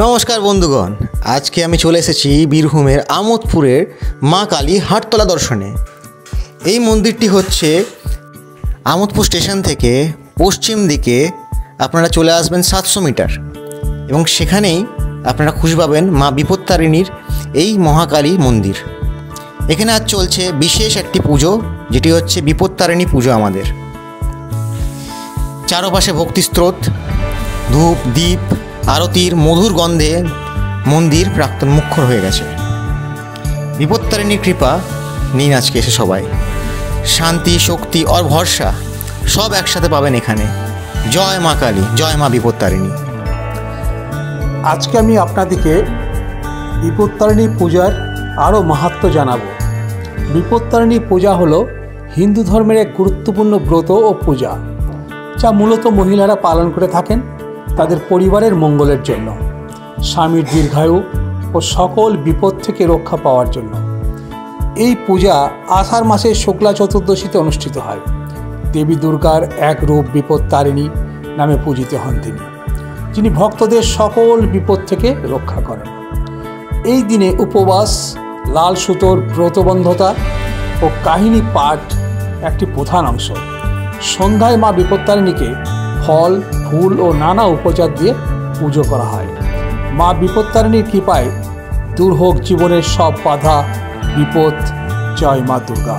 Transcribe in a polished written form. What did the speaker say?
নমস্কার বন্ধুগণ, আজকে আমি চলে এসেছি বীরভূমের আমোদপুরের মা কালী হাটতলা দর্শনে। এই মন্দিরটি হচ্ছে আমোদপুর স্টেশন থেকে পশ্চিম দিকে আপনারা চলে আসবেন 700 মিটার এবং সেখানেই আপনারা খুঁজে পাবেন মা বিপত্তারিণীর এই মহাকালী মন্দির। এখানে আজ চলছে বিশেষ একটি পুজো, যেটি হচ্ছে বিপত্তারিণী পুজো। আমাদের চারপাশে ভক্তিস্রোত, ধূপ দীপ আরতির মধুর গন্ধে মন্দির প্রাক্তন মুখ্য হয়ে গেছে। বিপত্তারিণীর কৃপা নিন আজকে এসে সবাই। শান্তি, শক্তি আর ভরসা সব একসাথে পাবেন এখানে। জয় মা কালী, জয় মা বিপত্তারিণী। আজকে আমি আপনাদেরকে বিপত্তারিণী পূজার আরও মাহাত্ম্য জানাবো। বিপত্তারিণী পূজা হলো হিন্দু ধর্মের এক গুরুত্বপূর্ণ ব্রত ও পূজা, যা মূলত মহিলারা পালন করে থাকেন তাদের পরিবারের মঙ্গলের জন্য, স্বামীর দীর্ঘায়ু ও সকল বিপদ থেকে রক্ষা পাওয়ার জন্য। এই পূজা আষাঢ় মাসের শুক্লা চতুর্দশীতে অনুষ্ঠিত হয়। দেবী দুর্গার এক রূপ বিপত্তারিণী নামে পূজিত হন তিনি, যিনি ভক্তদের সকল বিপদ থেকে রক্ষা করেন। এই দিনে উপবাস, লাল সুতোর ব্রতবন্ধতা ও কাহিনী পাঠ একটি প্রধান অংশ। সন্ধ্যায় মা বিপত্তারিণীকে ফল, ফুল ও নানা উপচার দিয়ে পুজো করা হয়। মা বিপত্তারিণীর কৃপায় দূর হোক জীবনের সব বাধা বিপদ। জয় মা দুর্গা।